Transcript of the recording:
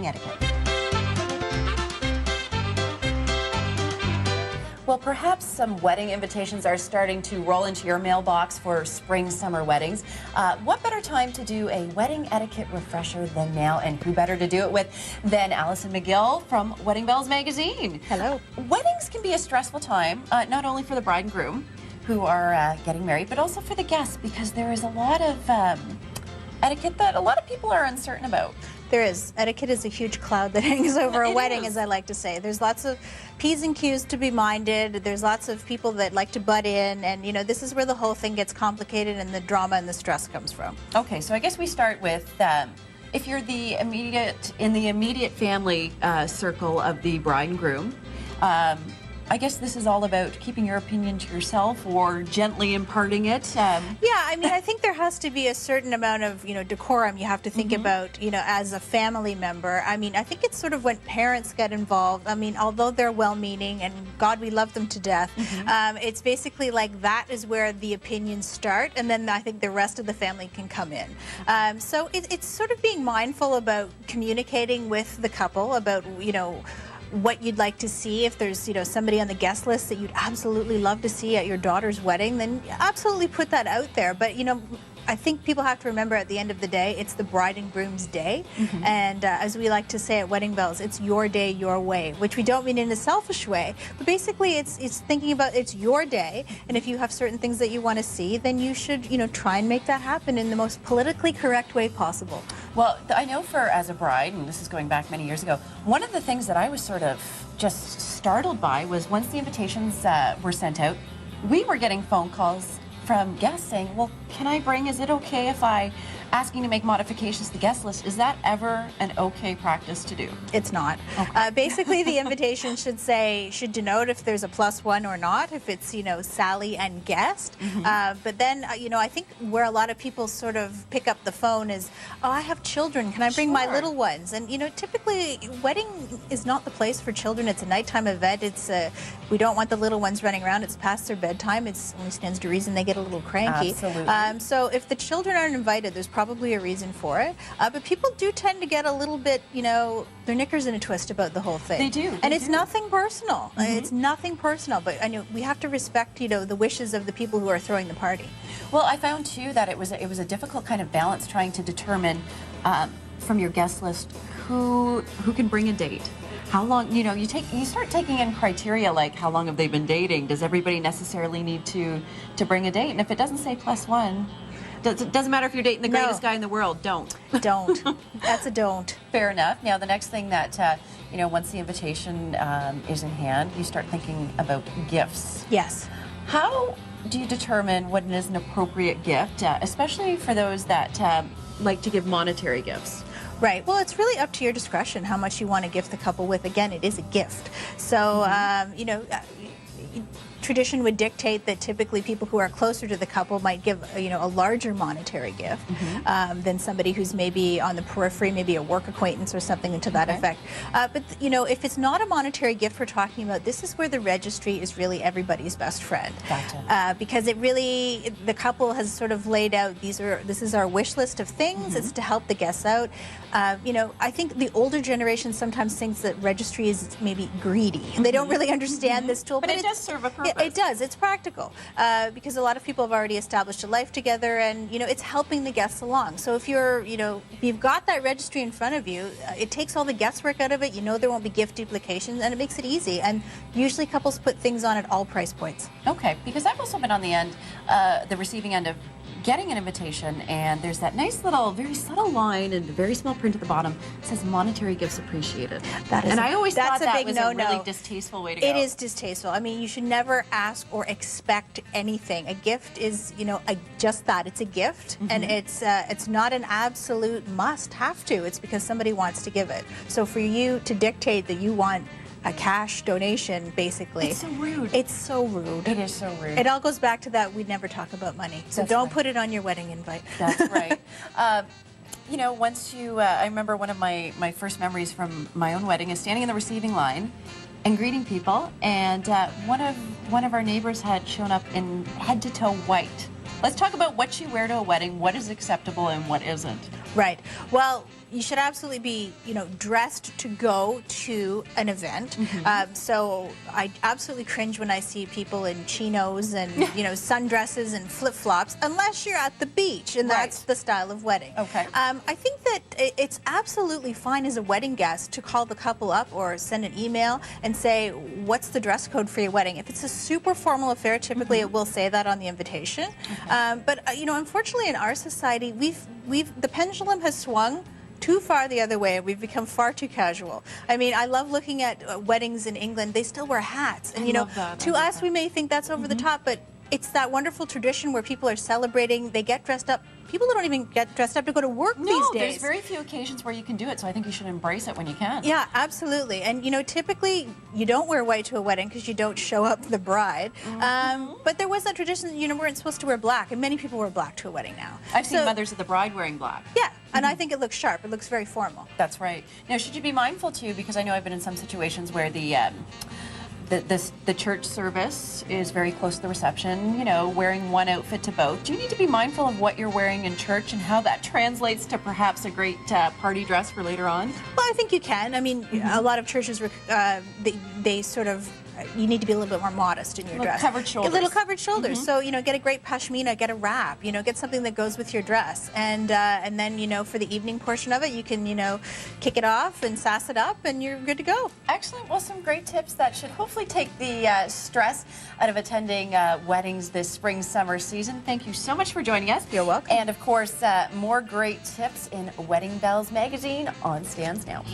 wedding etiquette. Well, perhaps some wedding invitations are starting to roll into your mailbox for spring, summer weddings. What better time to do a wedding etiquette refresher than now? And who better to do it with than Alison McGill from Wedding Bells magazine? Hello. Weddings can be a stressful time, not only for the bride and groom who are getting married, but also for the guests, because there is a lot of etiquette that a lot of people are uncertain about. There is. Etiquette is a huge cloud that hangs over a wedding, is. as I like to say. There's lots of P's and Q's to be minded. There's lots of people that like to butt in, and you know, this is where the whole thing gets complicated and the drama and the stress comes from. Okay, so I guess we start with if you're in the immediate family circle of the bride and groom. I guess this is all about keeping your opinion to yourself or gently imparting it. Yeah, I mean, I think there has to be a certain amount of, decorum you have to think about, as a family member. I mean, I think it's sort of when parents get involved. I mean, although they're well-meaning, and God, we love them to death, it's basically like that is where the opinions start, and then I think the rest of the family can come in. So it's sort of being mindful about communicating with the couple about, what you'd like to see. If there's, somebody on the guest list that you'd absolutely love to see at your daughter's wedding, then absolutely put that out there. But, I think people have to remember at the end of the day, it's the bride and groom's day. And as we like to say at Wedding Bells, it's your day, your way, which we don't mean in a selfish way. But basically, it's thinking about it's your day. And if you have certain things that you want to see, then you should, try and make that happen in the most politically correct way possible. Well, I know as a bride, and this is going back many years ago, one of the things that I was sort of just startled by was once the invitations were sent out, we were getting phone calls from guests saying, well, can I bring, is it okay if I asking to make modifications to the guest list? Is that ever an okay practice to do? It's not. Okay. Basically, the invitation should denote if there's a +1 or not, if it's, Sally and guest. But then, I think where a lot of people sort of pick up the phone is, oh, I have children, can I bring my little ones? And, typically, wedding is not the place for children. It's a nighttime event. We don't want the little ones running around. It's past their bedtime. It only stands to reason they get a little cranky. Absolutely. So if the children aren't invited, there's probably a reason for it. But people do tend to get a little bit, their knickers in a twist about the whole thing. They do. And it's nothing personal. It's nothing personal. But I know we have to respect, the wishes of the people who are throwing the party. Well, I found too that it was a difficult kind of balance trying to determine from your guest list who can bring a date. How long, you start taking in criteria like how long have they been dating? Does everybody necessarily need to bring a date? And if it doesn't say +1, it doesn't matter if you're dating the greatest guy in the world, don't. Don't. That's a don't. Fair enough. Now, the next thing that, once the invitation is in hand, you start thinking about gifts. Yes. How do you determine what is an appropriate gift, especially for those that like to give monetary gifts? Right. Well, it's really up to your discretion how much you want to gift the couple with. Again, it is a gift. So, tradition would dictate that typically people who are closer to the couple might give, a larger monetary gift than somebody who's maybe on the periphery, maybe a work acquaintance or something to that effect. But, if it's not a monetary gift we're talking about, this is where the registry is really everybody's best friend. Gotcha. Because the couple has sort of laid out, this is our wish list of things. It's to help the guests out. I think the older generation sometimes thinks that registry is maybe greedy. And they don't really understand this tool. But it does serve a purpose. It does. It's practical because a lot of people have already established a life together, and it's helping the guests along. So if you've got that registry in front of you, it takes all the guesswork out of it. There won't be gift duplications, and it makes it easy. And usually couples put things on at all price points. Okay, because I've also been on the receiving end of getting an invitation, and there's that nice little, very subtle line in the very small print at the bottom that says monetary gifts appreciated. I always thought that was a really distasteful way to go. It is distasteful. I mean, you should never ask or expect anything. A gift is, just that. It's a gift, and it's not an absolute must have to. It's because somebody wants to give it. So for you to dictate that you want a cash donation, basically. It's so rude. It's so rude. It is so rude. It all goes back to that we'd never talk about money. So don't put it on your wedding invite. That's right. Once I remember one of my first memories from my own wedding is standing in the receiving line and greeting people, and one of our neighbors had shown up in head-to-toe white. Let's talk about what you wear to a wedding, what is acceptable and what isn't. Right. Well, you should absolutely be, dressed to go to an event. So I absolutely cringe when I see people in chinos and, sundresses and flip-flops, unless you're at the beach, and that's the style of wedding. Okay. I think that it's absolutely fine as a wedding guest to call the couple up or send an email and say, what's the dress code for your wedding? If it's a super formal affair, typically it will say that on the invitation. But unfortunately in our society, the pendulum has swung too far the other way. We've become far too casual. I mean, I love looking at weddings in England. They still wear hats, and to us we may think that's over the top, but it's that wonderful tradition where people are celebrating. They get dressed up. People don't even get dressed up to go to work these days. There's very few occasions where you can do it, so I think you should embrace it when you can. Yeah, absolutely. And, typically you don't wear white to a wedding because you don't show up the bride. But there was that tradition that you weren't supposed to wear black, and many people wear black to a wedding now. I've seen mothers of the bride wearing black. Yeah, and I think it looks sharp. It looks very formal. That's right. Now, should you be mindful, too, because I know I've been in some situations where the church service is very close to the reception, wearing one outfit to both. Do you need to be mindful of what you're wearing in church and how that translates to perhaps a great party dress for later on? Well, I think you can. I mean, a lot of churches, they sort of, you need to be a little bit more modest in your dress. Covered shoulders. Little covered shoulders. So, get a great pashmina, get a wrap, get something that goes with your dress. And then, for the evening portion of it, you can, kick it off and sass it up, and you're good to go. Excellent. Well, some great tips that should hopefully take the stress out of attending weddings this spring, summer season. Thank you so much for joining us. You're welcome. And, of course, more great tips in Wedding Bells magazine on stands now.